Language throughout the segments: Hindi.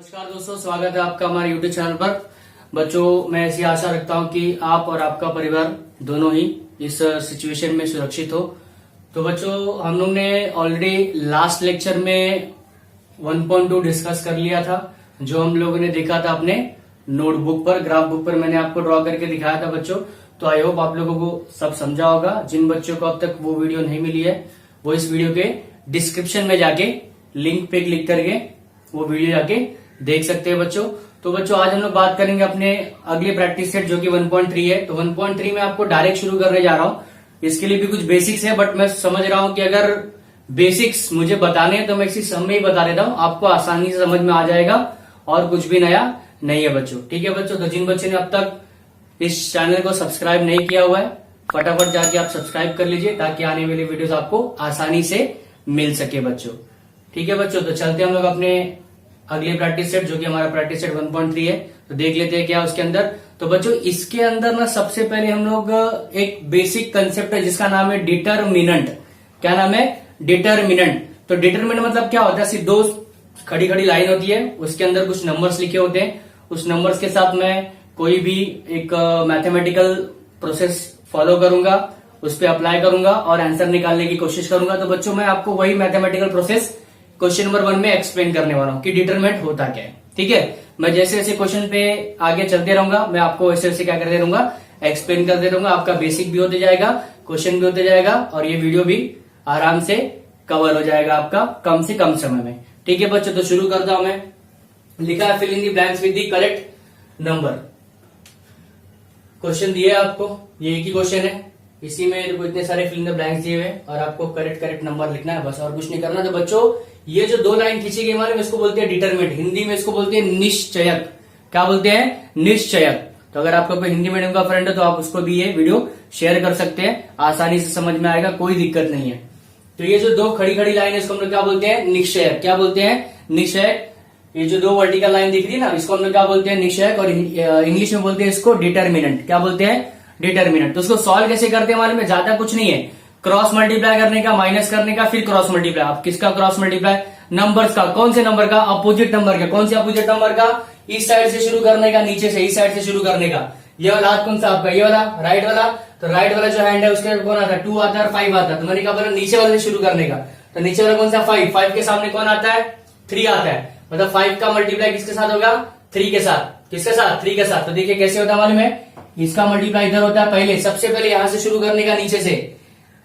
नमस्कार दोस्तों, स्वागत है आपका हमारे YouTube चैनल पर। बच्चों, मैं ऐसी आशा रखता हूं कि आप और आपका परिवार दोनों ही इस सिचुएशन में सुरक्षित हो। तो बच्चों, हम लोग ने ऑलरेडी लास्ट लेक्चर में 1.2 डिस्कस कर लिया था, जो हम लोगों ने देखा था अपने नोटबुक पर, ग्राफ बुक पर मैंने आपको ड्रॉ करके दिखाया था बच्चों। तो आई होप आप लोगों को सब समझा होगा। जिन बच्चों को अब तक वो वीडियो नहीं मिली है, वो इस वीडियो के डिस्क्रिप्शन में जाके लिंक पे क्लिक करके वो वीडियो जाके देख सकते हैं बच्चों। तो बच्चों, आज हम लोग बात करेंगे अपने अगले प्रैक्टिस सेट जो कि 1.3 है। तो 1.3 में आपको डायरेक्ट शुरू करने जा रहा हूं। इसके लिए भी कुछ बेसिक्स है, बट मैं समझ रहा हूं कि अगर बेसिक्स मुझे बताने हैं तो मैं इसी समय ही बता देता हूं, आपको आसानी से समझ में आ जाएगा और कुछ भी नया नहीं है बच्चों। ठीक है बच्चों, तो जिन बच्चों ने अब तक इस चैनल को सब्सक्राइब नहीं किया हुआ है, फटाफट जाके आप सब्सक्राइब कर लीजिए ताकि आने वाली वीडियोस आपको आसानी से मिल सके बच्चों। ठीक है बच्चों, तो चलते हैं हम लोग अपने अगले प्रैक्टिस सेट जो कि हमारा प्रैक्टिस सेट 1.3 है। तो देख लेते हैं क्या उसके अंदर। तो बच्चों, इसके अंदर ना सबसे पहले हम लोग एक बेसिक कंसेप्ट है जिसका नाम है डिटरमिनेंट। क्या नाम है? डिटरमिनेंट। तो डिटरमिनेंट मतलब क्या होता है? सिर्फ दो खड़ी खड़ी लाइन होती है, उसके अंदर कुछ नंबर्स लिखे होते हैं। उस नंबर्स के साथ मैं कोई भी एक मैथमेटिकल प्रोसेस फॉलो करूंगा, उस पर अप्लाई करूंगा और आंसर निकालने की कोशिश करूंगा। तो बच्चों, मैं आपको वही मैथमेटिकल प्रोसेस क्वेश्चन नंबर 1 में एक्सप्लेन करने वाला हूं कि डिटरमिनेंट होता क्या है। ठीक है, मैं जैसे जैसे क्वेश्चन पे आगे चलते रहूंगा, मैं आपको वैसे वैसे क्या करते रहूंगा, एक्सप्लेन करते रहूंगा। आपका बेसिक भी होते जाएगा, क्वेश्चन भी होते जाएगा और ये वीडियो भी आराम से कवर हो जाएगा आपका कम से कम समय में। ठीक है बच्चों, तो शुरू करता हूं मैं। लिखा है fill in the blanks with the correct number. Question दिया है आपको, ये एक ही क्वेश्चन है, इसी में इतने सारे फिल इन द ब्लैंक्स दिए हुए और आपको करेक्ट नंबर लिखना है, बस और कुछ नहीं करना। तो बच्चों, ये जो दो लाइन खींची गई हमारे में, इसको बोलते हैं डिटरमिनेंट। हिंदी में इसको बोलते हैं निश्चयक। क्या बोलते हैं? निश्चयक। तो अगर आपका कोई हिंदी मीडियम का फ्रेंड है तो आप उसको भी ये वीडियो शेयर कर सकते हैं, आसानी से समझ में आएगा, कोई दिक्कत नहीं है। तो ये जो दो खड़ी खड़ी लाइन है इसको हम लोग क्या बोलते हैं? निश्चयक। क्या बोलते हैं? निश्चयक। ये जो दो वर्टिकल लाइन दिख रही है ना, इसको हम लोग क्या बोलते हैं? निश्चयक। और इंग्लिश में बोलते हैं इसको डिटरमिनेंट। क्या बोलते हैं? डिटरमिनेंट। तो उसको सॉल्व कैसे करते हैं हमारे में? ज्यादा कुछ नहीं है, क्रॉस मल्टीप्लाई करने का, माइनस करने का, फिर क्रॉस मल्टीप्लाई। आप किसका क्रॉस मल्टीप्लाई? नंबर्स का। कौन से नंबर का? अपोजिट नंबर का। कौन से अपोजिट नंबर का? इस साइड से शुरू करने का, नीचे से इस साइड से शुरू करने का। ये वाला हाथ कौन सा आपका? ये वाला, राइट वाला। तो राइट वाला जो हैंड है उसके कौन आता है? 2 आता है और 5 आता है। तो मैंने कहा बोला नीचे वाले से शुरू करने का। तो नीचे वाला कौन सा? 5 के सामने कौन आता है? 3 आता है। मतलब 5 का मल्टीप्लाई किसके साथ होगा? 3 के साथ। किसके साथ? 3 के साथ। तो देखिए कैसे होता है मालूम है? इसका मल्टीप्लाई इधर होता है, पहले सबसे पहले यहां से शुरू करने का, नीचे से,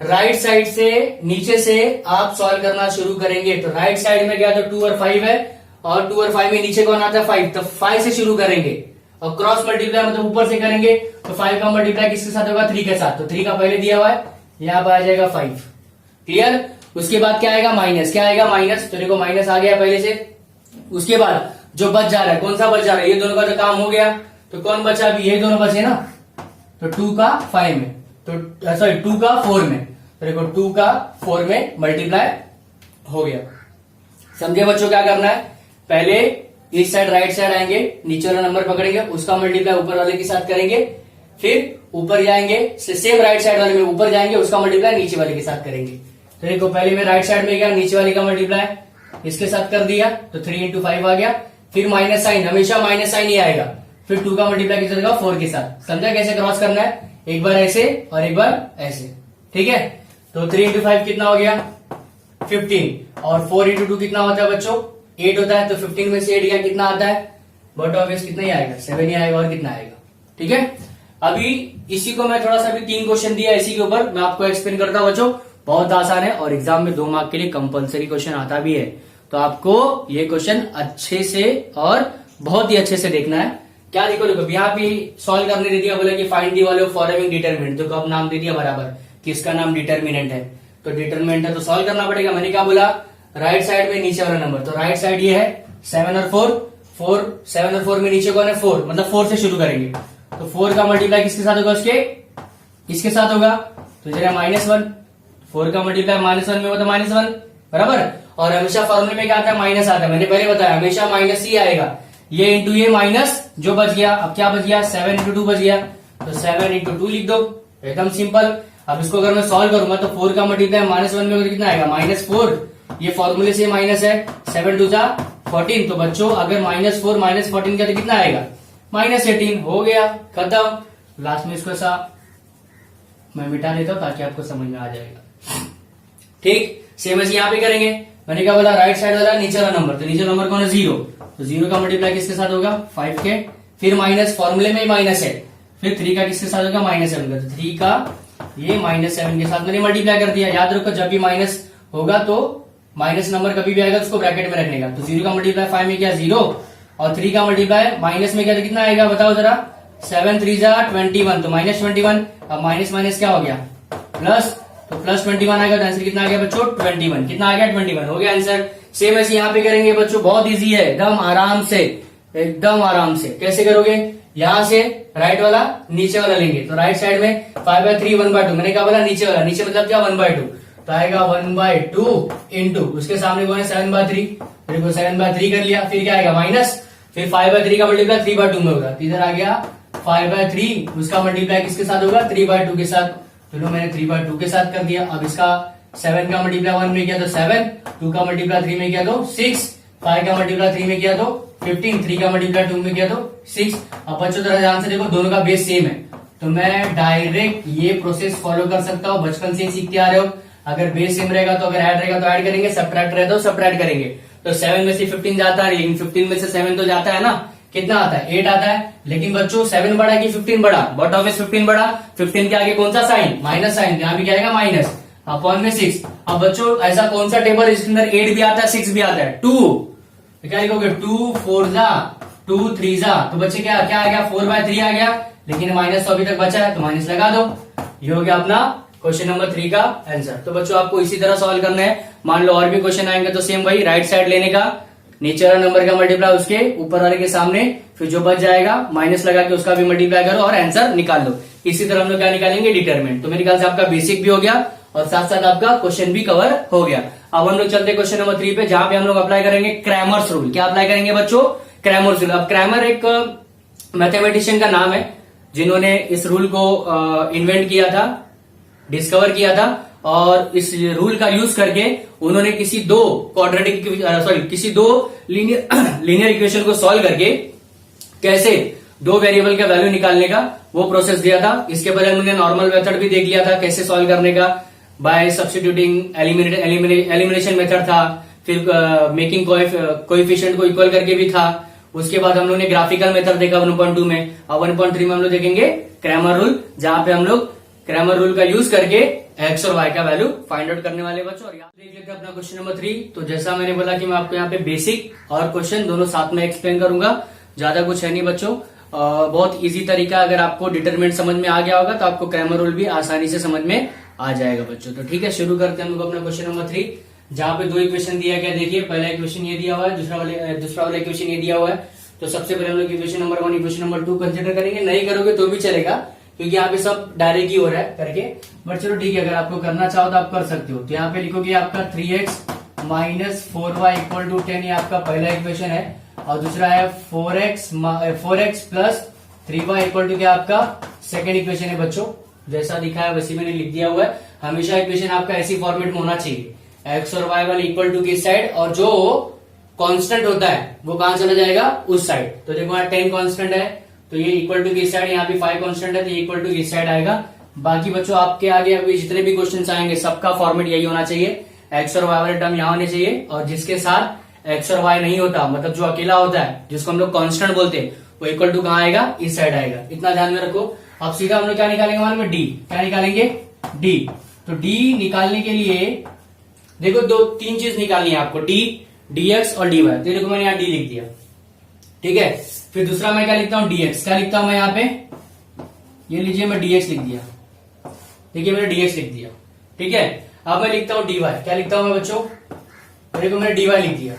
राइट साइड से, नीचे से आप सॉल्व करना शुरू करेंगे। तो राइट साइड में गया तो 2 और 5 है, और 2 और 5 में नीचे कौन आता है? 5। तो 5 से शुरू करेंगे और क्रॉस मल्टीप्लाई मतलब ऊपर से करेंगे। तो 5 का मल्टीप्लाई किसके साथ होगा? 3 के साथ। तो 3 का पहले दिया हुआ है, यहां पर आ जाएगा 5। क्लियर? उसके बाद क्या आएगा? माइनस। क्या आएगा? माइनस। तो देखो माइनस आ गया पहले से। उसके बाद जो बच जा रहा है, कौन सा बच जा रहा है? ये दोनों का तो काम हो गया, तो कौन बचा? अभी ये दोनों बचे ना। तो 2 का 5 में, तो सॉरी 2 का 4 में। तो देखो 2 का 4 में मल्टीप्लाई हो गया। समझे बच्चों क्या करना है? पहले इस साइड राइट साइड आएंगे, नीचे वाला नंबर पकड़ेंगे, उसका मल्टीप्लाई ऊपर वाले के साथ करेंगे, फिर ऊपर जाएंगे, सेम राइट साइड वाले में ऊपर जाएंगे, उसका मल्टीप्लाई नीचे वाले के साथ करेंगे। तो देखो पहले मैं राइट साइड में गया, नीचे वाले का मल्टीप्लाई इसके साथ कर दिया, तो 3 into 5 आ गया। फिर माइनस साइन, हमेशा माइनस साइन ही आएगा। फिर 2 का मल्टीप्लाई किसके साथ? 4 के साथ। समझा कैसे क्रॉस करना है? एक बार ऐसे और एक बार ऐसे। ठीक है, तो 3 into 5 कितना हो गया? 15। और 4 into 2 कितना होता है बच्चों? 8 होता है। तो 15 में से 8 गया, कितना आता है? बट ऑब्वियस कितना ही आएगा? 7 ही आएगा। और कितना आएगा? ठीक है, अभी इसी को मैं थोड़ा सा भी 3 क्वेश्चन दिया इसी के ऊपर, मैं आपको एक्सप्लेन करता हूं बच्चों। बहुत आसान है और एग्जाम में 2 मार्क के लिए कंपलसरी क्वेश्चन आता भी है। तो आपको ये क्वेश्चन अच्छे से और बहुत ही अच्छे से देखना है। क्या देखो यहाँ पे सॉल्व करने दे दिया, बोला कि फाइंड दी वाले फॉलोइंग डिटरमिनेंट। देखो अब नाम दे दिया बराबर कि इसका नाम डिटरमिनेंट है। तो डिटरमिनेंट है तो सॉल्व करना पड़ेगा। मैंने क्या बोला? राइट साइड में नीचे वाला नंबर। तो राइट साइड ये है 7 और 4। 7 और 4 में नीचे कौन है? 4। मतलब 4 से शुरू करेंगे। तो 4 का मल्टीप्लाई किसके साथ होगा? उसके इसके साथ होगा। तो जरा -1। 4 का मल्टीप्लाई -1 में होता है -1 बराबर। और हमेशा फॉर्मूले में क्या आता है? माइनस आता है। मैंने पहले बताया हमेशा माइनस ही आएगा। ये इंटू ये माइनस जो बच गया, अब क्या बच गया? 7 into 2 बच गया। तो 7 into 2 लिख दो, एकदम सिंपल। अब इसको अगर मैं सॉल्व करूंगा तो 4 का मल्टीप्लाई -1 में कितना आएगा? -4। ये फॉर्मूले से माइनस है। 7 2 जा 14। तो बच्चों अगर -4 -14 का तो कितना आएगा? -18। हो गया, खत्म। लास्ट में इसको ऐसा मैं मिटा लेता हूं ताकि आपको समझ में आ जाएगा। ठीक, सेम ऐसे यहाँ पे करेंगे। मैंने क्या बोला? राइट साइड वाला नीचे वाला नंबर, तो नीचे नंबर कौन है? 0। तो 0 का मल्टीप्लाई किसके साथ होगा? 5 के। फिर माइनस, फॉर्मूले में माइनस है। फिर 3 का किसके साथ होगा? -7 का। तो 3 का ये -7 के साथ मैंने मल्टीप्लाई कर दिया। याद रखो, जब भी माइनस होगा तो माइनस नंबर कभी भी आएगा तो उसको ब्रैकेट में रखने का। तो 0 का मल्टीप्लाई 5 में क्या? 0। और 3 का मल्टीप्लाई माइनस में क्या? तो कितना आएगा बताओ जरा? 7 3 21, तो -21। अब माइनस माइनस क्या हो गया? प्लस। तो +21 आएगा, तो आंसर कितना आ गया बच्चों? 21। कितना आ गया? 21 हो गया आंसर। सेम ऐसे यहाँ पे करेंगे बच्चों, बहुत इजी है, एकदम आराम से, एकदम आराम से। कैसे करोगे? यहां से राइट वाला नीचे वाला लेंगे, तो राइट साइड में 5/3 1/2। मैंने क्या बोला? नीचे वाला, नीचे मतलब क्या? 1/2। तो आएगा 1/2 इंटू उसके सामने कौन है? 7/3। देखो 7/3 कर लिया, फिर क्या आएगा? माइनस। फिर 5/3 का मल्टीप्लाई 3/2 में होगा, इधर आ गया 5/3। उसका मल्टीप्लाई किसके साथ होगा? 3/2 के साथ। चलो मैंने 3/2 के साथ कर दिया। अब इसका 7 का मल्टीप्लाई 1 में किया तो 7, 2 का मल्टीप्लाई 3 में किया तो 6, 5 का मल्टीप्लाई 3 में किया तो 15, 3 का मल्टीप्लाई 2 में किया तो 6। अब बच्चों जरा ध्यान से देखो, दोनों का बेस सेम है, तो मैं डायरेक्ट ये प्रोसेस फॉलो कर सकता हूँ। बचपन से ही सीखते आ रहे हो। अगर बेस सेम रहेगा तो अगर ऐड रहेगा तो ऐड करेंगे, सब्ट्रैक्ट रहेगा तो सब्ट्रैक्ट करेंगे। तो 7 में से 15 जाता है, लेकिन 15 में से 7 तो जाता है ना, कितना आता है? 8 आता है। लेकिन बच्चों 7 बड़ा कि 15 बड़ा? बट ऑब्वियस 15 बड़ा। 15 के आगे कौन सा साइन? Minus sign. यहाँ भी क्या आएगा? माइनस अपॉन में 6। अब बच्चों ऐसा कौन सा टेबल इसके अंदर 8 भी आता है 6 भी आता है? 2। तो क्या लिखोगे? 2 4 जा 2 3 जा। तो बच्चे क्या क्या आ गया? 4/3 आ गया, लेकिन माइनस तो अभी तक बचा है, तो माइनस लगा दो। ये हो गया अपना क्वेश्चन नंबर 3 का आंसर। तो बच्चों आपको इसी तरह सॉल्व करना है। मान लो और भी क्वेश्चन आएंगे तो सेम वही, राइट साइड लेने का, नीचे वाला नंबर का मल्टीप्लाई उसके ऊपर वाले के सामने, फिर जो बच जाएगा माइनस लगा के उसका भी मल्टीप्लाई करो और आंसर निकाल लो। इसी तरह हम लोग क्या निकालेंगे? डिटरमिनेंट। तो मेरे ख्याल से आपका बेसिक भी हो गया और साथ साथ आपका क्वेश्चन भी कवर हो गया। अब हम लोग चलते क्वेश्चन नंबर 3 पे, जहां पे हम लोग अप्लाई करेंगे क्रैमर्स रूल। क्या अप्लाई करेंगे बच्चों? Cramer's rule. अब क्रैमर एक मैथमेटिशियन का नाम है जिन्होंने इस रूल को इन्वेंट किया था, डिस्कवर किया था। और इस रूल का यूज करके उन्होंने किसी दो लीनियर इक्वेशन को सॉल्व करके कैसे दो वेरिएबल का वैल्यू निकालने का वो प्रोसेस दिया था। इसके पहले उन्होंने नॉर्मल मेथड भी देख लिया था कैसे सॉल्व करने का, बाय सब्स्टिट्यूटिंग, एलिमिनेशन मेथड था, फिर मेकिंग कोएफिशिएंट को इक्वल करके भी था। उसके बाद हम लोग ने ग्राफिकल मेथड देखा 1.2 में। अब 1.3 में हम लोग देखेंगे क्रैमर रूल, जहां पे हम लोग क्रैमर रूल का यूज करके एक्स और वाई का वैल्यू फाइंड आउट करने वाले बच्चों। और यहाँ देख लेते हैं अपना क्वेश्चन नंबर 3। तो जैसा मैंने बोला कि मैं आपको यहाँ पे बेसिक और क्वेश्चन दोनों साथ में एक्सप्लेन करूंगा, ज्यादा कुछ है नहीं बच्चों। बहुत इजी तरीका, अगर आपको डिटरमिनेंट समझ में आ गया होगा तो आपको क्रैमर रूल भी आसानी से समझ में आ जाएगा बच्चों। तो ठीक है, शुरू करते हैं हम लोग अपना क्वेश्चन नंबर 3, जहां पे दो इक्वेशन दिया गया। देखिए पहला इक्वेशन ये दिया हुआ है, दूसरा वाला इक्वेशन ये दिया हुआ है। तो सबसे पहले हम लोग equation number 1 equation number 2 consider करेंगे। नहीं करोगे तो भी चलेगा क्योंकि यहाँ पे सब डायरेक्ट ही हो रहा है करके, बट चलो ठीक है, अगर आपको करना चाहो तो आप कर सकते हो। तो यहाँ पे लिखोगे आपका 3x - 4y = 10, ये आपका पहला इक्वेशन है। और दूसरा है 4x + 3y = क्या आपका सेकेंड इक्वेशन है बच्चों। जैसा दिखा है वैसे मैंने लिख दिया हुआ है। हमेशा इक्वेशन आपका ऐसी फॉर्मेट में होना चाहिए, x और y वाले इक्वल टू किस साइड, और जो कांस्टेंट होता है वो कहां चला जाएगा? उस साइड। तो देखो यहाँ 10 कांस्टेंट है तो ये इक्वल टू किस साइड, यहाँ पे 5 कांस्टेंट है तो ये इक्वल टू किस साइड आएगा। बाकी बच्चों आपके आगे अभी जितने भी क्वेश्चन आएंगे सबका फॉर्मेट यही होना चाहिए, एक्स और वाई वाले टर्म यहाँ होने चाहिए, और जिसके साथ एक्स और वाई नहीं होता, मतलब जो अकेला होता है जिसको हम लोग कांस्टेंट बोलते हैं, वो इक्वल टू कहाँ आएगा? इस साइड आएगा। इतना ध्यान में रखो। अब सीधा हम लोग क्या निकालेंगे मालूम है? डी। क्या निकालेंगे? डी। तो डी निकालने के लिए देखो तीन चीज निकालनी है आपको, डी, डीएक्स और डी वाई। तो देखो मैंने यहाँ डी लिख दिया, ठीक है। फिर दूसरा मैं क्या लिखता हूँ? डीएक्स। क्या लिखता हूं मैं यहाँ पे? ये लीजिए मैं डीएक्स लिख दिया, देखिए मैंने डीएक्स लिख दिया, ठीक है। अब मैं लिखता हूँ डीवाई। क्या लिखता हूं मैं बच्चों? देखो मैंने डीवाई लिख दिया,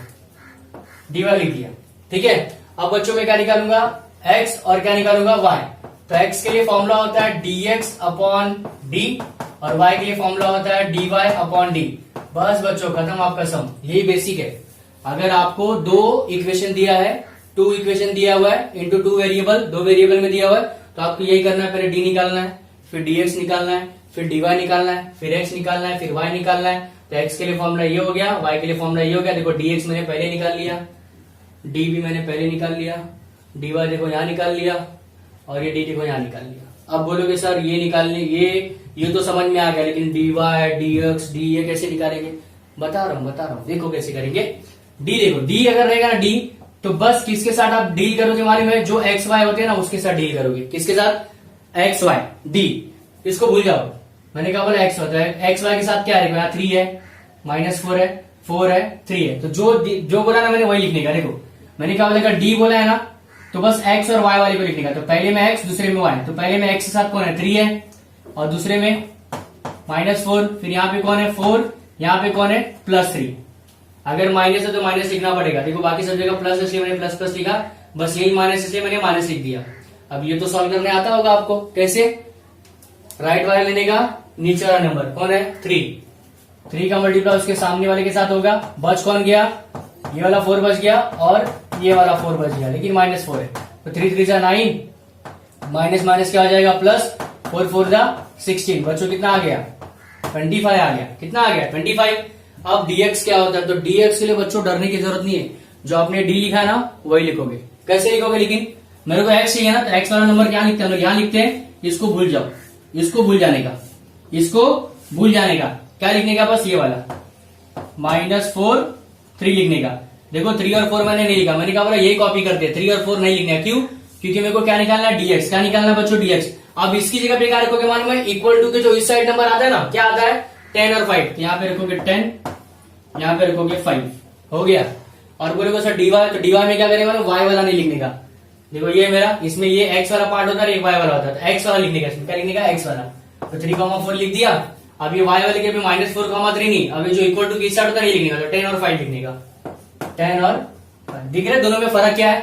डीवाई लिख दिया, ठीक है। अब बच्चों मैं क्या निकालूंगा? एक्स और क्या निकालूंगा? वाई। तो एक्स के लिए फॉर्मूला होता है डीएक्स अपॉन डी, और वाई के लिए फॉर्मूला होता है डीवाई अपॉन डी। बस बच्चों खत्म आपका सम, यही बेसिक है। अगर आपको दो इक्वेशन दिया है, 2 इक्वेशन दिया हुआ है इंटू 2 वेरिएबल, 2 वेरिएबल में दिया हुआ है, तो आपको यही करना है। पहले डी निकालना है, फिर डीएक्स निकालना है, फिर डीवाई निकालना है, फिर एक्स निकालना है, फिर वाई निकालना है। तो एक्स के लिए फॉर्मूला ये हो गया, वाई के लिए फॉर्मूला ये हो गया। देखो डीएक्स मैंने पहले निकाल लिया, डी भी मैंने पहले निकाल लिया, डी वाई देखो यहाँ निकाल लिया, और ये डी देखो यहाँ निकाल लिया। अब बोलोगे सर ये निकालने ये तो समझ में आ गया, लेकिन d y d x d ये कैसे निकालेंगे? बता रहा हूँ, देखो कैसे करेंगे। डी देखो, डी अगर रहेगा ना डी, तो बस किसके साथ आप डील करोगे हमारे में, जो एक्स वाई होते हैं ना उसके साथ डील करोगे। किसके साथ? एक्स वाई डी, इसको भूल जाओ। मैंने कहा बोला एक्स होता है, एक्स वाई के साथ क्या है? यहाँ 3 है, -4 है, 4 है, 3 है, तो जो बोला ना मैंने वही लिखने का। देखो मैंने कहा बोला डी बोला है ना, तो बस एक्स और वाई वाले को लिखने का। तो पहले में एक्स, दूसरे में वाई। तो पहले में एक्स के साथ कौन है? 3 है, और दूसरे में -4, फिर यहाँ पे कौन है? 4, यहाँ पे कौन है? +3। अगर माइनस है तो माइनस लिखना पड़ेगा। देखो बाकी सब जगह प्लस, इसलिए मैंने प्लस प्लस लिखा, बस यही माइनस इसलिए मैंने माइनस लिख दिया। अब ये तो सॉल्व करने आता होगा आपको। कैसे? राइट वाला लेने का नीचे वाला नंबर कौन है? 3 का मल्टीप्लाई उसके सामने वाले के साथ होगा। बच कौन गया? ये वाला 4 बच गया, और ये वाला 4 बच गया, लेकिन -4 है। तो 3 3 जा 9, माइनस माइनस क्या आ जाएगा? प्लस, 4 4 जा 16। बच्चों कितना आ गया? 25 आ गया। कितना आ गया? 25। अब dx क्या होता है? तो dx के लिए बच्चों डरने की जरूरत नहीं है, जो आपने d लिखा है ना वही लिखोगे। कैसे लिखोगे? लेकिन मेरे को x चाहिए ना, तो x वाला नंबर क्या लिखते हैं? यहाँ लिखते हैं, इसको भूल जाओ, इसको भूल जाने का, इसको भूल जाने का। क्या लिखने का? बस ये वाला -4 3 लिखने का। देखो 3 और 4 मैंने नहीं लिखा, मैंने कहा बोला यही कॉपी करते हैं, 3 और 4 नहीं लिखना है। क्यों? क्योंकि मेरे को क्या निकालना है? dx। क्या निकालना है बच्चों? dx। अब इसकी जगह पे क्या रखोगे? मान में इक्वल टू के जो इस साइड नंबर आता है ना, क्या आता है? 10 और 5। तो यहाँ पे रखोगे 10, यहाँ पे रखोगे 5, हो गया। और बोलोगे सर डी वाई, तो डी वाई में क्या करेगा? वाई वाला नहीं लिखने का। देखो ये मेरा, इसमें ये एक्स वाला पार्ट होता है, एक वाई वाला होता है, तो एक्स वाला लिखने का। इसमें क्या लिखने का? एक्स वाला। तो 3,4 लिख दिया। अब ये वाई वाले के भी -4,3 नहीं, अब जो इक्वल टू की साइड होता है नहीं लिखने का, तो 10 और 5 लिखने का। 10 और 5 दिख रहे दोनों में फर्क क्या है?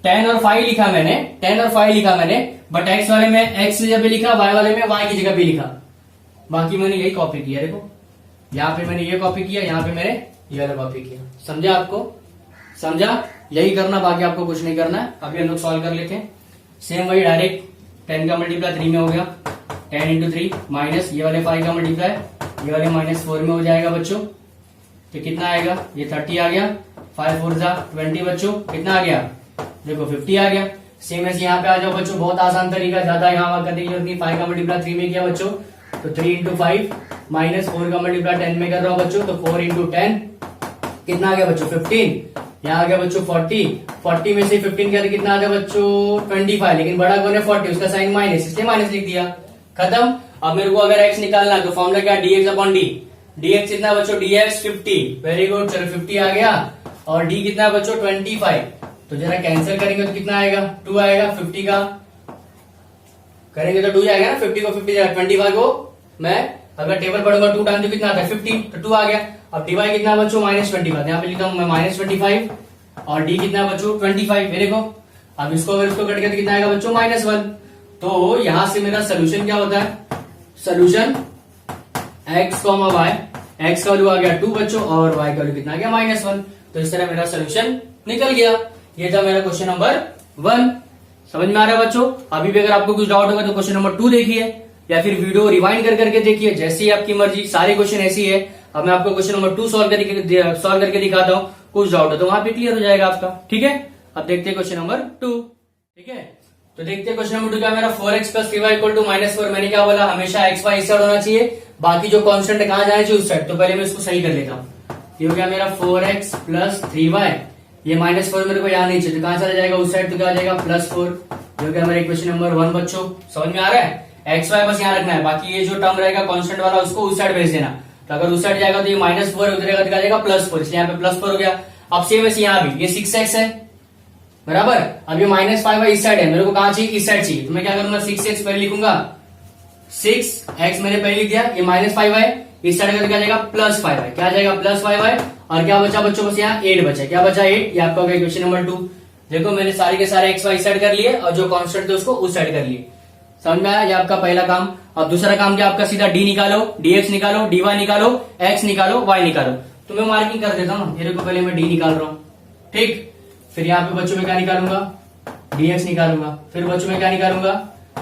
10 और 5 लिखा मैंने, 10 और 5 लिखा मैंने, बट एक्स वाले में एक्स की जगह पे लिखा, वाई वाले में वाई की जगह पे लिखा। बाकी मैंने यही कॉपी किया। देखो यहाँ पे मैंने ये कॉपी किया, यहाँ पे मैंने ये वाला कॉपी किया। समझा? आपको समझा? यही करना, बाकी आपको कुछ नहीं करना है। अभी हम लोग सॉल्व कर लेते हैं। सेम वही डायरेक्ट 10 का मल्टीप्लाई 3 में हो गया, 10 × 3 माइनस ये वाले 5 का मल्टीप्लाई ये वाले -4 में हो जाएगा बच्चों। तो कितना आएगा? ये 30 आ गया, 5 4 जा 20 बच्चों। कितना आ गया? देखो 50 आ गया। सेम ऐसे यहाँ पे आ जाओ बच्चों, बहुत आसान तरीका, ज्यादा यहाँ करने की जरूरत नहीं। 5 का मल्टीप्लाई 3 में किया बच्चों, तो 3 × 5 -4 का मल्टीप्लाई 10 में कर रहा हूँ बच्चों, तो 4 × 10 कितना आ गया बच्चों? 15। यहाँ आ गया बच्चों 40 में से 15 किया तो कितना आ गया बच्चों? 25। लेकिन बड़ा कौन है? 40, उसका साइन माइनस, इसलिए माइनस लिख दिया। खत्म। अब मेरे को अगर x निकालना है तो फॉर्मूला क्या? dx/d। dx कितना बच्चों? dx 50। वेरी गुड, चलो 50 आ गया। और d कितना है बच्चों? 25। तो जरा कैंसिल करेंगे तो कितना आएगा? 2 आएगा। 50 का करेंगे तो 2 आएगा ना, 50 को 50 जाएगा, 25 को मैं अगर टेबल पढ़ूंगा 2 टाइम तो कितना आता है? 50, तो 2 आ गया। अब डी वाई कितना बच्चों? -25। यहाँ पे लिखता हूँ मैं -25, और डी कितना बच्चों? 25। मेरे को अब इसको अगर इसको कट के तो कितना आएगा बच्चों? -1। तो यहां से मेरा सोल्यूशन क्या होता है? सोल्यूशन x, y, x का वैल्यू आ गया 2 बच्चों, और y का वैल्यू कितना आ गया? -1। तो इस तरह मेरा सोल्यूशन निकल गया। ये था मेरा क्वेश्चन नंबर 1। समझ में आ रहा है बच्चों? अभी भी अगर आपको कुछ डाउट होगा तो क्वेश्चन नंबर 2 देखिए, या फिर वीडियो रिवाइंड कर करके देखिए, जैसी आपकी मर्जी। सारे क्वेश्चन ऐसी है। अब मैं आपको क्वेश्चन नंबर 2 सॉल्व करके दिखाता हूँ। कुछ डाउट है तो वहां पे क्लियर हो जाएगा आपका। ठीक है, अब देखते हैं क्वेश्चन नंबर 2। ठीक है, तो देखते हैं क्वेश्चन नंबर 2 क्या मेरा 4x + 3y = -4। मैंने क्या बोला? हमेशा x y इस साइड होना चाहिए, बाकी जो कांस्टेंट कहां जाना चाहिए? उस साइड। तो पहले मैं इसको सही कर लेता हूँ। ये हो गया मेरा 4x + 3y, ये -4 मेरे को यहाँ नहीं चाहिए, तो कहां चला जाएगा? उस साइड। तो क्या आ जाएगा? +4। ये हो गया मेरा क्वेश्चन नंबर 1 बच्चों। समझ में आ रहा है? एक्स वाई बस यहाँ रखना है, बाकी ये जो टर्म रहेगा कांस्टेंट वाला उसको उस साइड भेज देना। तो अगर उस साइड जाएगा तो ये -4 उधरेगा, तो जाएगा +4, इसलिए यहाँ पे +4 हो गया। अब सेम ऐसे यहाँ भी ये 6x है बराबर। अब ये -5y इस साइड है, मेरे को कहाँ चाहिए? इस साइड चाहिए। तो मैं क्या करूंगा? 6x पहले लिखूंगा, 6x मैंने पहले लिख दिया। ये -5y इस साइड का क्या जाएगा? +5y। क्या जाएगा? +5y। और क्या बचा बच्चों? बस यहाँ 8 बचा। क्या बचा? 8। ये आपका हो गया क्वेश्चन नंबर 2। देखो मैंने सारे के सारे एक्स वाई साइड कर लिए, और जो कॉन्स्टेंट थे उसको उस साइड कर लिए। समझ में आया? ये आपका पहला काम। अब दूसरा काम क्या आपका? सीधा डी निकालो, dx निकालो, dy निकालो, x निकालो, y निकालो। तो मैं मार्किंग कर देता हूँ। मेरे को पहले मैं डी निकाल रहा हूँ, ठीक। फिर यहाँ पे बच्चों में क्या निकालूंगा? dx निकालूंगा। फिर बच्चों में क्या निकालूंगा?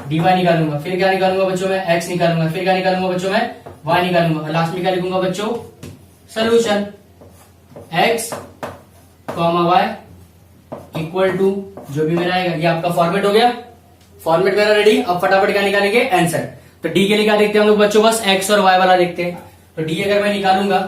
dy निकालूंगा। फिर क्या निकालूंगा बच्चों में? x निकालूंगा। फिर क्या निकालूंगा बच्चों में? y निकालूंगा। लास्ट में क्या लिखूंगा बच्चों? Solution x, y equal to जो भी मेरा आएगा, ये आपका फॉर्मेट हो गया, फॉर्मेट मेरा रेडी। अब फटाफट क्या निकालेंगे, आंसर। तो डी के लिए क्या देखते हैं हम लोग बच्चों, बस एक्स और वाई वाला देखते हैं। तो डी अगर मैं निकालूंगा,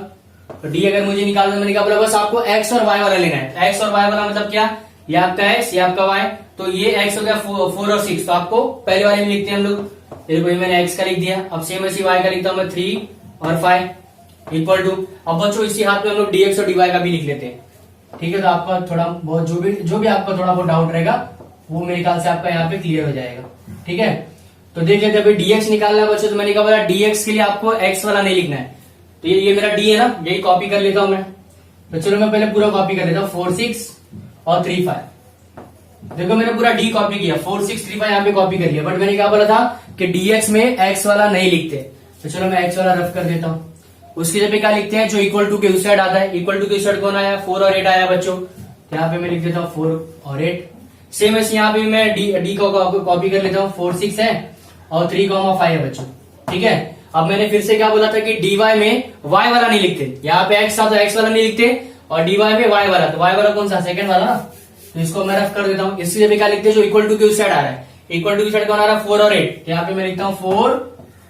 तो डी अगर मुझे निकालना, मैंने क्या बोला, बस आपको एक्स और वाई वाला लेना है। एक्स और वाई वाला मतलब क्या, ये आपका एक्स, ये आपका वाई। तो ये एक्स हो गया 4 और 6, तो आपको पहले वाले में लिखते हैं हम लोग। देखो ये मैंने एक्स का लिख दिया। अब सेम ऐसी वाई का लिखता हूं मैं 3 और 5 इक्वल टू। अब बच्चों इसी हाथ में हम लोग डीएक्स और डीवाई का भी लिख लेते हैं, ठीक है। तो आपका थोड़ा बहुत जो भी आपका थोड़ा बहुत डाउट रहेगा वो मेरे ख्याल से आपका यहाँ पे क्लियर हो जाएगा, ठीक है। तो देख लेते हैं, अभी डीएक्स निकालना है बच्चों। तो मैंने कहा बोला डीएक्स के लिए आपको एक्स वाला नहीं लिखना है। तो ये मेरा डी है ना, यही कॉपी कर लेता हूं मैं। तो चलो मैं पहले पूरा कॉपी कर लेता हूँ, 4 6 और 3 5। देखो मैंने पूरा डी कॉपी किया, 4 6 3 5 यहाँ पे कॉपी कर लिया। बट मैंने क्या बोला था कि डीएक्स में एक्स वाला नहीं लिखते। तो चलो मैं एक्स वाला रफ कर देता हूँ। उसकी जगह क्या लिखते हैं, जो इक्वल टू के उस साइड आता है। इक्वल टू के उस साइड कौन आया, 4 और 8 आया बच्चों। तो यहाँ पे मैं लिख देता हूँ 4 और 8। सेम ऐसे यहाँ पे मैं डी को कॉपी कर लेता हूँ, 4 6 है और 3 5 है बच्चों, ठीक है। अब मैंने फिर से क्या बोला था कि डीवाई में वाई वाला नहीं लिखते। यहाँ पे एक्स था तो एक्स वाला नहीं लिखते, और डीवाई में वाई वाला। तो वाई वाला कौन सा, सेकंड वाला ना। तो इसको मैं रफ कर देता हूँ। इसकी जगह क्या लिखते हैं, जो इक्वल टू के उस साइड आ रहा है। इक्वल टू की साइड कौन आ रहा है, 4 और 8। यहाँ पे मैं लिखता हूँ 4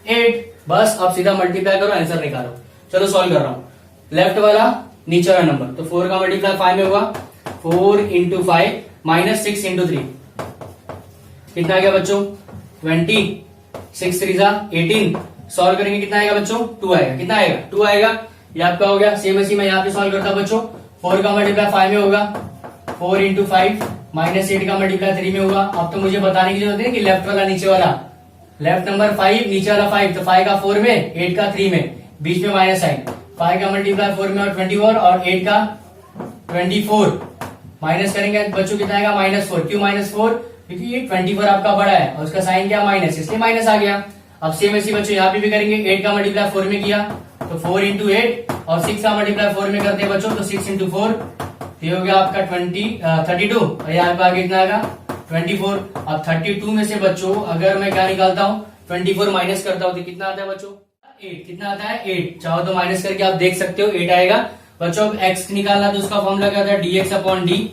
8। बस अब सीधा मल्टीप्लाई करो, आंसर निकालो। चलो सॉल्व कर रहा हूँ। लेफ्ट वाला नीचे वाला नंबर, तो 4 का मल्टीप्लाई 5 में होगा, 4 इंटू 5 माइनस 6 इंटू 3 कितना आ गया बच्चों, 20। 6 3 18। सॉल्व करेंगे कितना आएगा बच्चों, 2 आएगा। कितना आएगा, 2 आएगा। ये आपका हो गया। सेम ऐसी मैं यहाँ पे सॉल्व करता हूँ बच्चों। 4 का मल्टीप्लाई 5 में होगा, 4 इंटू 5 माइनस 8 का मल्टीप्लाई 3 में होगा। अब तो मुझे बताने की जरूरत है कि लेफ्ट वाला नीचे वाला, लेफ्ट नंबर 5 नीचे वाला 5। तो 5 का 4 में, 8 का 3 में, बीच में माइनस साइन। 5 का मल्टीप्लाई 4 में और 24 और 8 का 24 माइनस करेंगे बच्चों कितना आएगा, -4। क्यों -4, क्योंकि ये 24 आपका बड़ा है और उसका साइन क्या माइनस, इसलिए माइनस आ गया। अब सेम ऐसी बच्चों यहाँ पे भी करेंगे। 8 का मल्टीप्लाई 4 में किया तो 4 इंटू 8 और 6 का मल्टीप्लाई 4 में करते हैं बच्चों, तो 6 इंटू 4 ये हो गया आपका 32 और यहाँ पे आगे कितना आएगा 24। अब 32 में से बच्चों अगर मैं क्या निकालता हूँ, 24 माइनस करता हूँ तो कितना आता है बच्चों, 8। कितना आता है, 8। चाहो तो माइनस करके आप देख सकते हो, 8 आएगा बच्चों। अब एक्स निकालना तो उसका फॉर्मूला क्या था, dx अपॉन डी,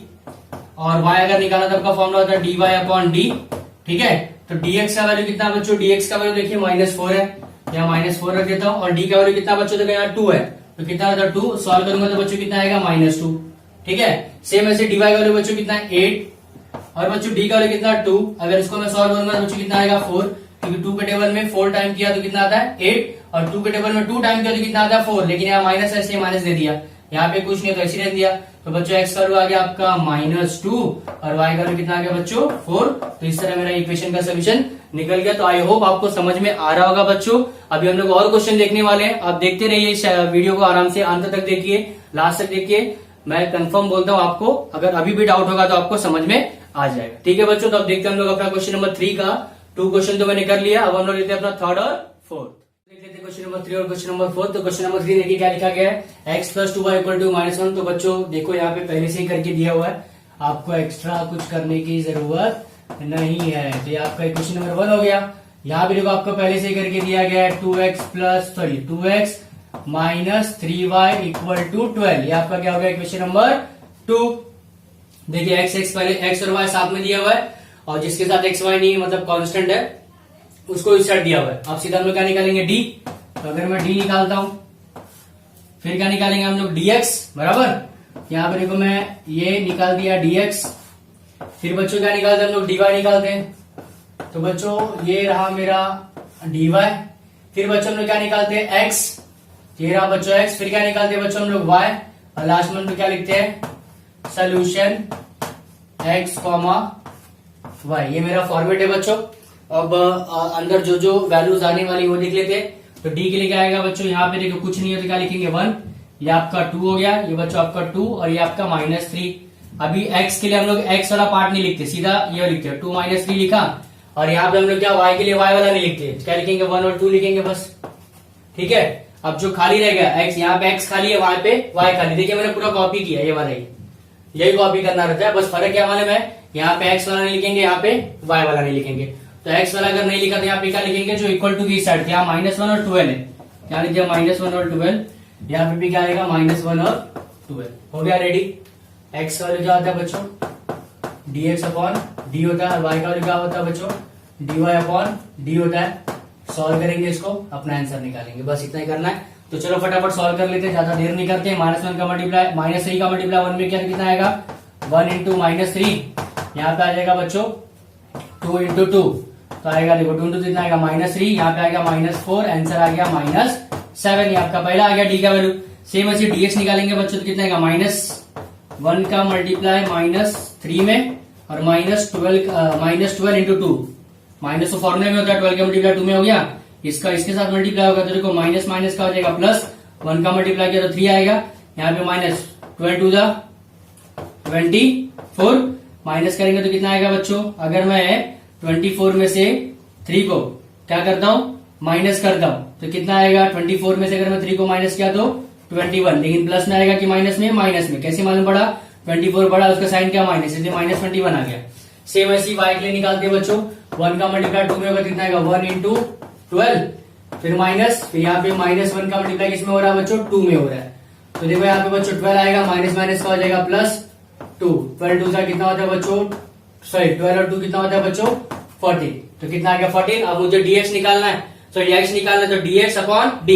और y अगर निकालना तो आपका फॉर्मूला होता है dy अपॉन डी, ठीक है। तो dx का वैल्यू कितना बच्चों, dx का वैल्यू देखिए -4 है, यहाँ -4 रख देता हूँ। और d का वैल्यू कितना बच्चों, देखो यहाँ 2 है, तो कितना होता है 2। सॉल्व करूंगा तो बच्चों कितना आएगा, -2, ठीक है। सेम ऐसे dy का वैल्यू बच्चों कितना है 8 और बच्चों d का वैल्यू कितना 2। अगर इसको मैं सॉल्व करूंगा तो बच्चों कितना आएगा 4, क्योंकि 2 के टेबल में 4 टाइम किया तो कितना आता है 8 और 2 के टेबल में 2 टाइम किया तो कितना आता है 4। लेकिन यहाँ माइनस है इसलिए माइनस दे दिया, यहाँ पे कुछ नहीं तो ऐसे दे दिया। तो बच्चों एक्स का वैल्यू आ गया आपका -2 और वाई का वैल्यू कितना आ गया बच्चों 4। तो इस तरह मेरा इक्वेशन का सोल्यूशन निकल गया। तो आई होप आपको समझ में आ रहा होगा बच्चों। अभी हम लोग और क्वेश्चन देखने वाले हैं, आप देखते रहिए इस वीडियो को, आराम से अंत तक देखिए, लास्ट तक देखिए। मैं कंफर्म बोलता हूँ आपको, अगर अभी भी डाउट होगा तो आपको समझ में आ जाएगा, ठीक है बच्चों। तो अब देखते हैं हम लोग अपना क्वेश्चन नंबर 3 का। 2 क्वेश्चन तो मैंने कर लिया, अब हम लोग लेते हैं अपना 3rd और 4th। देख लेते हैं क्वेश्चन नंबर 3 और क्वेश्चन नंबर 4। तो क्वेश्चन नंबर 3 देखिए क्या लिखा गया है, x + 2y = -1। तो बच्चों देखो यहाँ पे पहले से ही करके दिया हुआ है, आपको एक्स्ट्रा कुछ करने की जरूरत नहीं है। तो ये आपका क्वेश्चन नंबर 1 हो गया। यहाँ पे देखो आपको पहले से ही करके दिया गया है 2x - 3y = 12। ये आपका क्या हो गया क्वेश्चन नंबर 2। देखिए x पहले x और y साथ में दिया हुआ है, और जिसके साथ x y नहीं मतलब कांस्टेंट है उसको इस साइड दिया हुआ है। अब सीधा हम लोग क्या निकालेंगे, d। तो अगर मैं d निकालता हूं फिर क्या निकालेंगे हम लोग, dx बराबर। यहाँ पे देखो मैं ये निकाल दिया dx। फिर बच्चों क्या निकालते हैं हम लोग, dy निकालते हैं। तो बच्चों ये रहा मेरा dy। फिर बच्चों हम लोग क्या निकालते हैं, x। ये रहा बच्चों x। फिर क्या निकालते हैं बच्चों हम लोग y, और लास्ट में हम लोग क्या लिखते हैं, सोल्यूशन x, y। ये मेरा फॉर्मेट है बच्चों। अब अंदर जो जो वैल्यूज आने वाली वो देख लेते हैं। तो d के लिए क्या आएगा बच्चों, यहाँ पे देखो कुछ नहीं है तो क्या लिखेंगे 1। ये आपका 2 हो गया, ये बच्चों आपका 2 और ये आपका -3। अभी x के लिए हम लोग x वाला पार्ट नहीं लिखते, सीधा ये लिखते हैं 2 - 3 लिखा। और यहाँ पे हम लोग क्या y के लिए y वाला नहीं लिखते, क्या लिखेंगे 1 और 2 लिखेंगे बस, ठीक है। अब जो खाली रह गया x, यहाँ पे x खाली है, वहां पे y खाली। देखिए मैंने पूरा कॉपी किया, ये वाला ही, यही कॉपी करना रहता है। बस फर्क क्या मालूम है, यहाँ पे x वाला नहीं लिखेंगे, यहाँ पे y वाला नहीं लिखेंगे। तो x वाला अगर नहीं लिखा तो यहाँ पे क्या लिखेंगे, जो इक्वल टू की साइड, यहाँ -1 और 12 है, क्या लिख दिया -1 और 12। यहाँ पे भी क्या आएगा -1 और 12। हो गया रेडी। x का वैल्यू क्या आता है बच्चों, dx अपॉन डी होता है, और y का वैल्यू क्या होता है बच्चों, dy अपॉन डी होता है। सॉल्व करेंगे इसको, अपना आंसर निकालेंगे, बस इतना ही करना है। तो चलो फटाफट सॉल्व कर लेते हैं, ज्यादा देर नहीं करते हैं। -1 का मल्टीप्लाई -3 का मल्टीप्लाई 1 में क्या कितना आएगा, 1 इंटू -3, यहाँ पे आ जाएगा बच्चों 2 इंटू 2, तो आएगा देखो 2 इंटू कितना आएगा -3, यहाँ पे आएगा -4, आंसर आ गया -7। ये आपका पहला आ गया डी का वैल्यू। सेम ऐसे डीएक्स निकालेंगे बच्चों, तो कितना आएगा -1 का मल्टीप्लाई -3 में, और -12 इंटू 2, माइनस तो फॉर्मूले में होता है, 12 का मल्टीप्लाई 2 में हो गया, इसका इसके साथ मल्टीप्लाई होगा तो देखो माइनस माइनस का हो जाएगा प्लस, 1 का मल्टीप्लाई किया तो 3 आएगा, यहाँ पे -12 टू 24, माइनस करेंगे तो कितना आएगा बच्चों, अगर मैं 24 में से 3 को क्या करता हूँ, माइनस करता हूँ, तो कितना आएगा 24 में से अगर मैं 3 को माइनस किया तो 21, लेकिन प्लस में आएगा कि माइनस में, माइनस में। कैसे मालूम पड़ा, 24 बड़ा उसका साइन क्या माइनस, इसलिए -21 आ गया। सेम ऐसी y के लिए निकालते हैं बच्चों, 1 का मल्टीप्लाई 2 में होगा कितना आएगा, 1 इंटू 12, फिर माइनस, फिर यहाँ पे -1 का मल्टीप्लाई किसमें हो रहा है बच्चों, 2 में हो रहा है, तो देखो यहाँ पे बच्चों 12 आएगा, माइनस माइनस का हो जाएगा +2, 12 2 का कितना होता है बच्चों, सॉरी 12 और 2 कितना होता है बच्चों 14, तो कितना आ गया 14। अब मुझे dx निकालना है, तो dx निकालना है तो dx अपॉन d,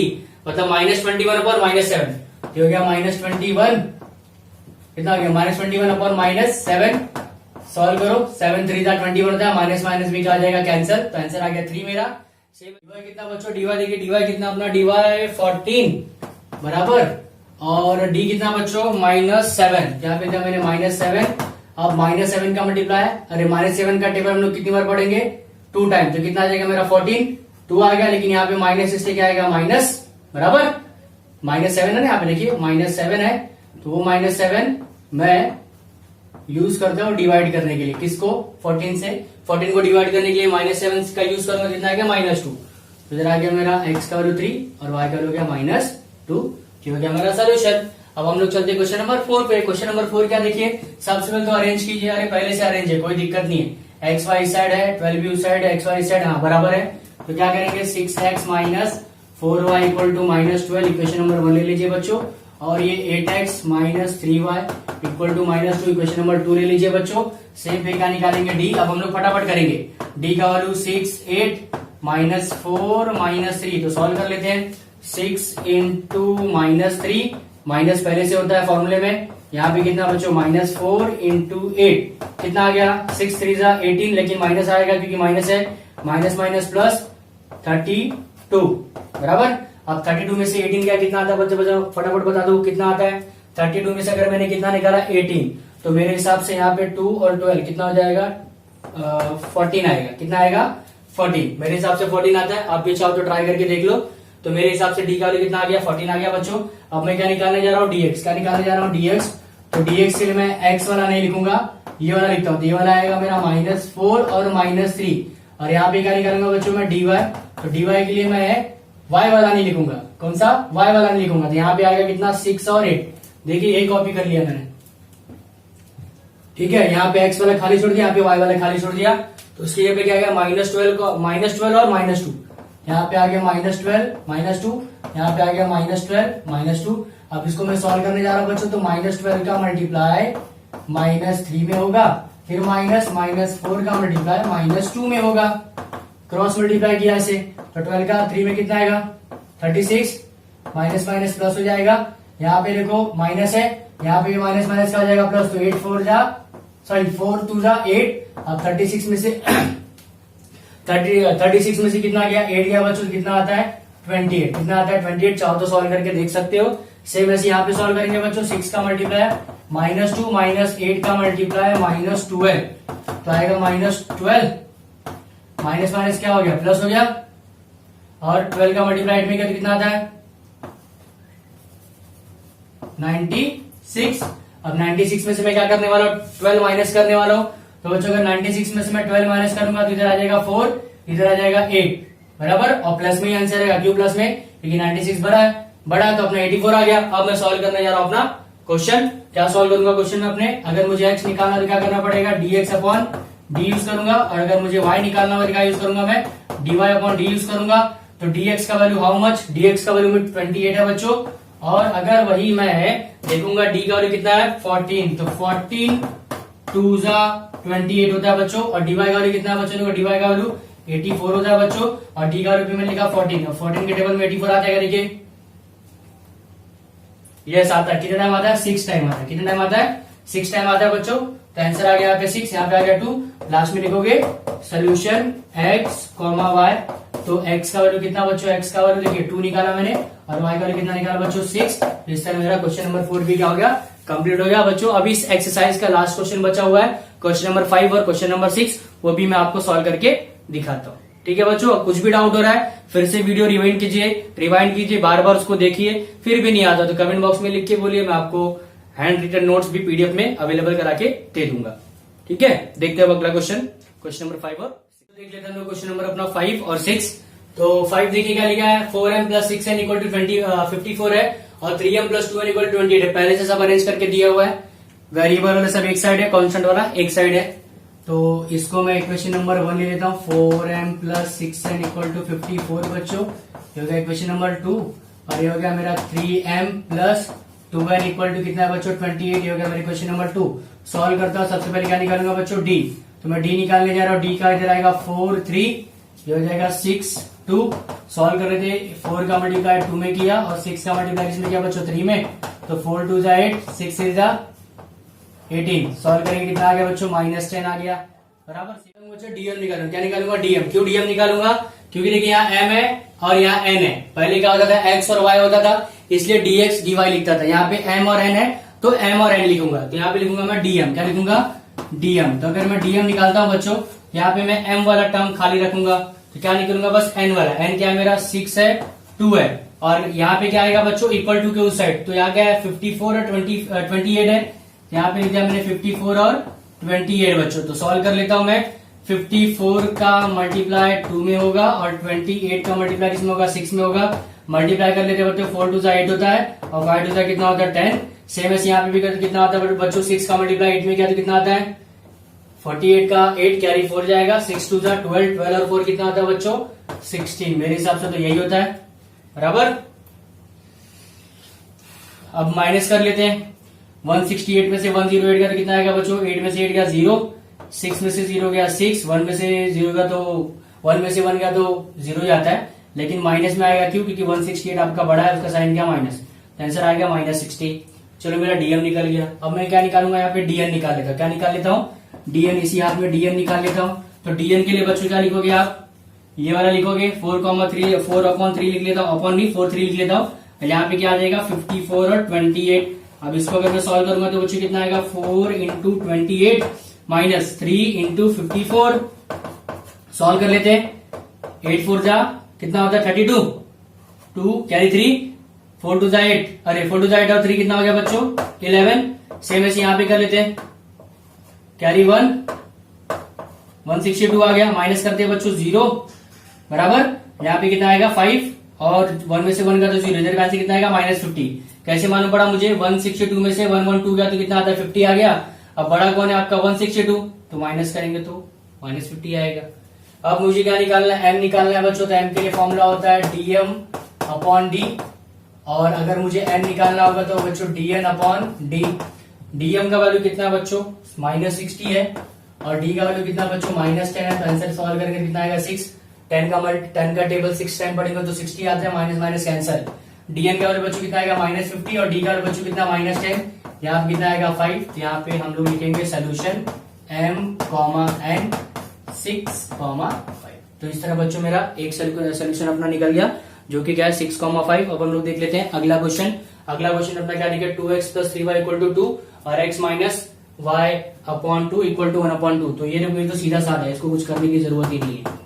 मतलब -21 अपॉन -7, तो हो गया -21, कितना हो गया -21 अपॉन -7, सॉल्व करो, 7 3 जा 21 होता है, माइनस माइनस भी आ जाएगा कैंसिल, तो आंसर आ गया 3 मेरा। सेम dy कितना बच्चों, dy देखिए dy कितना अपना, dy 14 बराबर, और d कितना बच्चों -7, क्या पे था मैंने -7, अब -7 का मल्टीप्लाई, अरे -7 का टेबल हम लोग कितनी बार पढ़ेंगे, 2 टाइम, तो कितना आ जाएगा मेरा 14, 2 आ गया, लेकिन यहाँ पे माइनस इससे क्या आएगा माइनस, बराबर -7 है ना, यहाँ पे देखिए -7 है, तो वो -7 मैं यूज करता हूँ डिवाइड करने के लिए, किसको 14 से, 14 को डिवाइड करने के लिए -7 का यूज करूंगा, कितना आ गया -2, तो इधर आ गया मेरा x का वैल्यू 3 और y का वैल्यू हो गया -2, हो गया मेरा सोल्यूशन। अब हम लोग चलते क्वेश्चन नंबर 4 पे। क्वेश्चन नंबर 4 क्या देखिए, सबसे पहले तो अरेंज कीजिए, अरे पहले से अरेंज है, कोई दिक्कत नहीं है, x y साइड है, 12 भी उस साइड है, x y साइड हाँ बराबर है, तो क्या करेंगे 6x minus 4y equal to -12, equation number 1 ले लीजिए बच्चों, और ये 8x minus 3y equal to -2, equation number 2 ले लीजिए बच्चों। सेम पे क्या निकालेंगे d, अब हम लोग फटाफट करेंगे, d का वैल्यू 6 8 -4 -3, तो सॉल्व कर लेते हैं, 6 इंटू -3, माइनस पहले से होता है फॉर्मूले में, यहाँ पे कितना बच्चों -4 इंटू 8, कितना आ गया 6 3 जा 18, लेकिन माइनस आएगा क्योंकि माइनस है, माइनस माइनस प्लस 32 बराबर। अब 32 में से 18 क्या कितना आता है बच्चे, बच्चों फटाफट बता दो कितना आता है, 32 में से अगर मैंने कितना निकाला 18, तो मेरे हिसाब से यहाँ पे 2 और 12 कितना हो जाएगा 14 आएगा, कितना आएगा 14, मेरे हिसाब से 14 आता है, आप भी चाहो तो ट्राई करके देख लो। तो मेरे हिसाब से डी का वैल्यू कितना आ गया 14 आ गया बच्चों। अब मैं क्या निकालने जा रहा हूँ dx, क्या निकालने जा रहा हूँ dx, तो dx के लिए मैं x वाला नहीं लिखूंगा, ये वाला लिखता हूँ, तो ये वाला आएगा मेरा -4 और -3, और यहाँ पे क्या निकालूंगा बच्चों मैं dy, तो dy के लिए मैं y वाला नहीं लिखूंगा, कौन सा y वाला नहीं लिखूंगा, तो यहाँ पे आएगा कितना 6 और 8, देखिए यही कॉपी कर लिया मैंने, ठीक है, यहाँ पे x वाला खाली छोड़ दिया, यहाँ पे y वाला खाली छोड़ दिया, तो उसके यहाँ पे क्या आएगा -12 और -2, यहाँ पे आ गया -12 -2, यहाँ पे आ गया -12 -2। अब इसको मैं सॉल्व करने जा रहा हूँ बच्चों, तो -12 का मल्टीप्लाई -3 में होगा, फिर -4 का मल्टीप्लाई -2 में होगा, क्रॉस मल्टीप्लाई किया इसे, तो 12 का 3 में कितना आएगा 36, माइनस माइनस प्लस हो जाएगा, यहाँ पे देखो माइनस है, यहाँ पे माइनस माइनस का हो जाएगा प्लस, तो 4 2 जा 8, अब 36 में से 36 में से कितना गया 8 गया बच्चों, कितना आता है 28, कितना आता है 28, चाहो तो सॉल्व करके देख सकते हो। सेम ऐसे यहाँ पे सॉल्व करेंगे बच्चों, 6 का मल्टीप्लाई -2 -8 का मल्टीप्लाई -12, तो आएगा -12, माइनस माइनस क्या हो गया प्लस हो गया, और 12 का मल्टीप्लाई 8 में कितना आता है 96। अब 96 में से मैं क्या करने वाला हूँ 12 माइनस करने वाला हूँ, तो बच्चों अगर 96 में से मैं 12 माइनस करूंगा तो इधर आ जाएगा 4, इधर आ जाएगा 8 बराबर, और प्लस में ही आंसर आएगा, क्यों प्लस में, क्योंकि 96 बड़ा है तो अपना 84 आ गया। अब मैं सॉल्व करने जा रहा हूँ अपना क्वेश्चन, क्या सॉल्व करूंगा क्वेश्चन में अपने, अगर मुझे x निकालना तो क्या करना पड़ेगा dx अपॉन डी यूज करूंगा, और अगर मुझे y निकालना हो तो क्या यूज करूंगा मैं dy अपॉन डी यूज करूंगा। तो dx का वैल्यू हाउ मच, dx का वैल्यू 28 है बच्चों, और अगर वही मैं देखूंगा d का वैल्यू कितना है 14, तो 14 टू जा 28 होता है बच्चों, और dy का वैल्यू कितना है बच्चों, dy का वैल्यू 84 होता है बच्चों, और डी का वैल्यू मैंने लिखा 14, और 14 के टेबल में 84 आता है, देखिए यस आता है। कितना टाइम आता है, 6 टाइम आता है। कितना टाइम आता है, 6 टाइम आता है बच्चों। तो आंसर आ गया यहाँ पे 6, यहाँ पे आ गया 2। लास्ट में लिखोगे सोल्यूशन x, y। तो x का वैल्यू कितना बच्चों, x का वैल्यू देखिए 2 निकाला मैंने, और y का वैल्यू कितना निकाला बच्चों, 6। इस तरह मेरा क्वेश्चन नंबर 4 भी क्या हो गया, कंप्लीट हो गया बच्चों। अभी इस एक्सरसाइज का लास्ट क्वेश्चन बचा हुआ है, क्वेश्चन नंबर 5 और क्वेश्चन नंबर 6, वो भी मैं आपको सॉल्व करके दिखाता हूँ। ठीक है बच्चों, कुछ भी डाउट हो रहा है फिर से वीडियो रिवाइंड कीजिए, बार बार उसको देखिए। फिर भी नहीं आता तो कमेंट बॉक्स में लिख के बोलिए, मैं आपको हैंड रिटन नोट्स भी पीडीएफ में अवेलेबल करा के दे दूंगा। ठीक है, देखते हैं अगला क्वेश्चन, क्वेश्चन नंबर 5 और देख लेते हैं क्वेश्चन नंबर अपना 5 और 6। तो 5 देखिए क्या लिखा है, 4m plus 6n equal to 54 है, और 3m plus 2n equal to 28 है। पहले से सब अरेंज करके दिया हुआ है, वेरिएबल वाला सब एक साइड है, कॉन्स्टेंट वाला एक साइड है। तो इसको मैं इक्वेशन नंबर 1 ले लेता हूँ, 4m plus 6n equal to 54 बच्चों, ये हो गया इक्वेशन नंबर 2। और ये हो गया मेरा 3m plus 2n equal to कितना है बच्चों, 28, ये हो गया मेरा इक्वेशन नंबर 2। सॉल्व करता हूँ, सबसे पहले क्या निकालूंगा बच्चों, d। तो मैं d निकालने जा रहा हूँ, d का इधर आएगा 4, 3, ये हो जाएगा 6, 2। सॉल्व कर रहे थे, 4 का मल्टीप्लाई 2 में किया, और 6 का मल्टीप्लाई इसमें किया बच्चों 3 में। तो 4 2 जा 8, 6 3 जा 18। सॉल्व करेंगे कितना आ गया बच्चों, -10 आ गया, बराबर। बच्चों डीएम निकालूंगा, क्या निकालूंगा, डीएम। क्यों डीएम निकालूंगा, क्योंकि देखिए यहाँ एम है और यहाँ एन है। पहले क्या होता था, एक्स और वाई होता था, इसलिए डीएक्स डीवाई लिखता था। यहाँ पे एम और एन है तो एम और एन लिखूंगा, तो यहाँ पे लिखूंगा मैं डीएम। क्या लिखूंगा, डीएम। तो अगर मैं डीएम निकालता हूँ बच्चों, यहाँ पे मैं एम वाला टर्म खाली रखूंगा, तो क्या निकलूंगा, बस एन वाला। एन क्या है मेरा, 6 है, 2 है, और यहाँ पे क्या आएगा बच्चों, इक्वल टू के उस साइड। तो यहाँ क्या है, 54 और 28 है, यहाँ पे लिखा मैंने 54 और 28 बच्चों। तो सॉल्व कर लेता हूं मैं, 54 का मल्टीप्लाई 2 में होगा, और 28 का मल्टीप्लाई किसमें होगा, 6 में होगा। मल्टीप्लाई कर लेते बच्चों, 4 2 जा 8 होता है, और 5 2 जा कितना होता है, 10। सेम ऐसे यहाँ पे भी करते कितना आता है बच्चों, 6 का मल्टीप्लाई 8 में किया तो कितना आता है, 48 का 8 कैरी 4 जाएगा, 6 2 जा 12, 12 और 4 कितना आता है बच्चों, 16। मेरे हिसाब से तो यही होता है, बराबर। अब माइनस कर लेते हैं, 168 में से 108 गया तो कितना आएगा बच्चों, 8 में से 8 गया 0, 6 में से 0 गया 6, 1 में से 0 गया तो 1 में से 1 गया तो 0 जाता है, लेकिन माइनस में आएगा क्यों, क्योंकि 168 आपका बड़ा है, उसका साइन क्या, माइनस। तो आंसर आएगा -60। चलो मेरा डीएम निकल गया। अब मैं क्या निकालूंगा, यहाँ पे डीएन निकाल लेता हूँ। क्या निकाल लेता हूँ, डीएन। इसी हाथ में डीएन निकाल लेता हूँ। तो डीएन के लिए बच्चों क्या लिखोगे आप, ये वाला लिखोगे, 4/3 लिख लेता हूँ, अपॉन नहीं 4/3 लिख लेता हूँ। यहाँ पे क्या आ जाएगा, 54 और 28। अब इसको अगर मैं सॉल्व करूंगा तो बच्चों कितना आएगा, 4 इंटू 28 माइनस 3 इंटू 54। सॉल्व कर लेते हैं, 8 4 जा कितना होता है, 32, 2 कैरी 3, 4 2 जा 8, अरे 4 2 जा 8 और 3 कितना हो गया बच्चों, 11। सेम ऐसे यहाँ पे कर लेते हैं, कैरी 1, 162 आ गया। माइनस करते हैं बच्चों 0, बराबर। यहाँ पे कितना आएगा 5, और 1 में से 1 का तो 0, इधर का आंसर कितना आएगा, -50। कैसे मालूम पड़ा मुझे, 162 में से 112 गया तो कितना आता है, 50 आ गया। अब बड़ा कौन है आपका, 162, तो माइनस करेंगे तो -50 आएगा। अब मुझे क्या निकालना है, एम निकालना है बच्चों। तो एम के लिए फॉर्मूला होता है डीएम अपॉन डी, और अगर मुझे एन निकालना होगा तो बच्चों डीएन अपॉन डी। डीएम का वैल्यू कितना है बच्चों, -60 है, और डी का वैल्यू कितना बच्चों, -10 है। तो आंसर सॉल्व करके कितना आएगा, 6। 10 का टेबल 6 टाइम पढ़ेंगे तो 60 आता है, माइनस माइनस कैंसल। डीएन का वैल्यू बच्चों कितना आएगा, -50, और डी का वैल्यू बच्चों कितना, -10। यहाँ पे कितना आएगा 5। तो यहाँ पे हम लोग लिखेंगे सोल्यूशन m, n 6, 5। तो इस तरह बच्चों मेरा एक सोल्यूशन अपना निकल गया, जो कि क्या है 6, 5। अब हम लोग देख लेते हैं अगला क्वेश्चन। अगला क्वेश्चन अपना क्या लिखा है, 2x plus 3y equal to 2 और x minus y upon 2 equal to 1/2। तो ये तो सीधा साधा है, इसको कुछ करने की जरूरत ही नहीं है।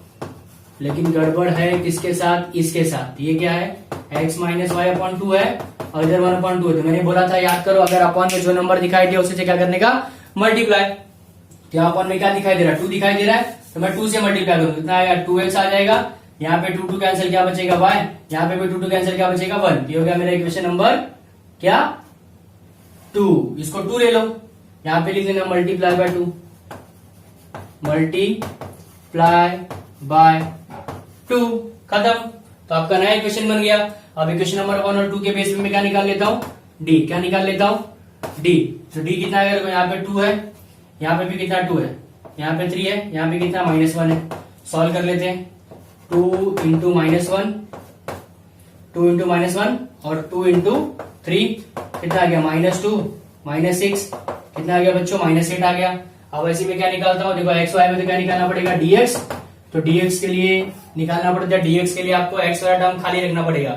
लेकिन गड़बड़ है किसके साथ, इसके साथ। ये क्या है, x माइनस वाई अपॉन 2 है, और इधर 1/2 है। तो मैंने बोला था, याद करो, अगर अपॉन में जो नंबर दिखाई दे उसे क्या करने का, मल्टीप्लाई। तो यहाँ अपॉन में क्या दिखाई दे रहा है, 2 दिखाई दे रहा है, तो मैं 2 से मल्टीप्लाई करूंगा, कितना आएगा, 2x आ जाएगा। यहाँ पे 2 2 कैंसिल, क्या बचेगा y, यहाँ पे भी 2 2 कैंसिल, क्या बचेगा 1। ये हो गया मेरा इक्वेशन नंबर क्या, 2। इसको 2 ले लो, यहाँ पे लिख देना मल्टीप्लाई बाय 2, मल्टीप्लाई बाय 2, खत्म। तो आपका नया इक्वेशन बन गया। अब इक्वेशन नंबर 1 और 2 के बेस पे मैं क्या निकाल लेता हूँ, डी। क्या निकाल लेता हूँ, डी। तो डी कितना आएगा, यहाँ पे 2 है, यहाँ पे भी कितना 2 है, यहाँ पे 3 है, यहाँ पे कितना -1 है। सॉल्व कर लेते हैं। 2 इंटू -1, 2 इंटू -1 और 2 इंटू 3 कितना आ गया -2 -6 कितना आ गया बच्चों -8 आ गया। अब ऐसे में क्या निकालता हूँ, देखो एक्स वाई में तो क्या निकालना पड़ेगा dx, तो dx के लिए निकालना पड़ता है, dx के लिए आपको x वाला टर्म खाली रखना पड़ेगा,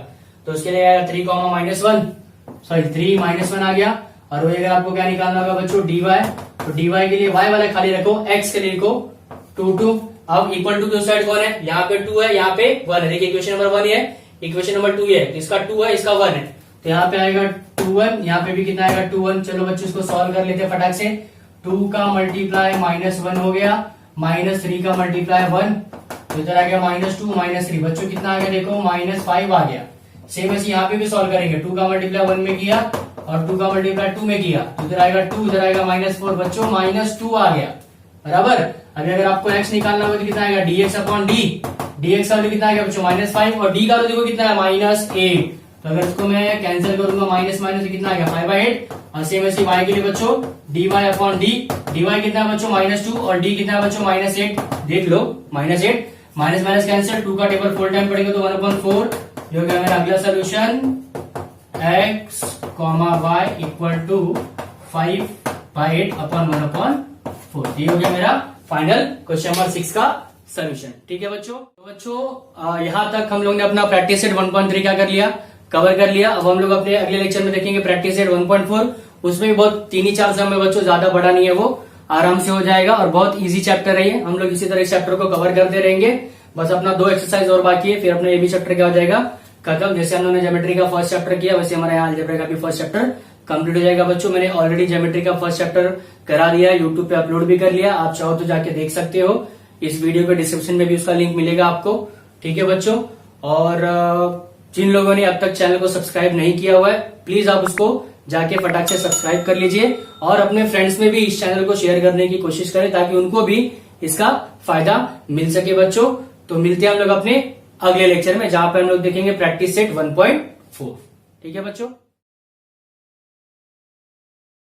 तो उसके लिए आएगा 3 -1 आ गया। और वही अगर आपको क्या निकालना होगा बच्चों dy, तो dy के लिए y वाला खाली रखो, x के लिए लिखो 2 अब इक्वल टू दो साइड कौन है, यहाँ पे 2 है, यहाँ पे 1 है। देखिए इक्वेशन नंबर 1 है, इक्वेशन नंबर 2 है, इसका 2 है, इसका 1 है, तो यहाँ पे आएगा 2 1, यहाँ पे भी कितना आएगा 2 1। चलो बच्चों इसको सॉल्व कर लेते हैं फटाक से। 2 का मल्टीप्लाई -1 हो गया, -3 का मल्टीप्लाई 1, तो इधर आ गया -2 -3, बच्चों कितना आ गया देखो -5 आ गया। सेम ऐसे यहाँ पे भी सॉल्व करेंगे, 2 का मल्टीप्लाई 1 में किया और 2 का मल्टीप्लाई 2 में किया, तो इधर आएगा 2, इधर आएगा -4, बच्चों -2 आ गया बराबर। अभी अगर आपको x निकालना हो तो कितना आएगा dx अपॉन d, dx का तो कितना आएगा बच्चों -5 और d का तो देखो कितना है -8, तो अगर इसको मैं कैंसिल करूंगा माइनस माइनस तो कितना आएगा 5/8। और सेम ऐसे y के लिए बच्चों dy अपॉन d, dy कितना है बच्चों -2 और d कितना है बच्चों -8, देख लो -8 माइनस माइनस कैंसिल, 2 का टेबल 4 टाइम पड़ेगा तो 1/4, जो कि मेरा अगला solution x, y equal to 5/8 upon 1/4, ये हो गया मेरा फाइनल क्वेश्चन नंबर 6 का सोल्यूशन। ठीक है बच्चों, तो बच्चों यहाँ तक हम लोग ने अपना प्रैक्टिस सेट 1.3 क्या कर लिया, कवर कर लिया। अब हम लोग अपने अगले लेक्चर में देखेंगे प्रैक्टिस सेट 1.4, उसमें भी बहुत 3 ही 4 सम में बच्चों, ज्यादा बड़ा नहीं है, वो आराम से हो जाएगा और बहुत इजी चैप्टर है ये। हम लोग इसी तरह इस चैप्टर को कवर करते रहेंगे, बस अपना 2 एक्सरसाइज और बाकी है, फिर अपना ये भी चैप्टर क्या हो जाएगा खत्म। जैसे हम लोगों ने ज्योमेट्री का फर्स्ट चैप्टर किया, वैसे हमारा यहाँ अलजेब्रा का भी फर्स्ट चैप्टर कंप्लीट हो जाएगा बच्चों। मैंने ऑलरेडी ज्योमेट्री का फर्स्ट चैप्टर करा दिया है, यूट्यूब पे अपलोड भी कर लिया, आप चाहो तो जाके देख सकते हो, इस वीडियो के डिस्क्रिप्शन में भी उसका लिंक मिलेगा आपको। ठीक है बच्चों, और जिन लोगों ने अब तक चैनल को सब्सक्राइब नहीं किया हुआ है, प्लीज आप उसको जाके फटाक से सब्सक्राइब कर लीजिए और अपने फ्रेंड्स में भी इस चैनल को शेयर करने की कोशिश करें, ताकि उनको भी इसका फायदा मिल सके बच्चों। तो मिलते हैं हम लोग अपने अगले लेक्चर में, जहां पर हम लोग देखेंगे प्रैक्टिस सेट 1.4। ठीक है बच्चों।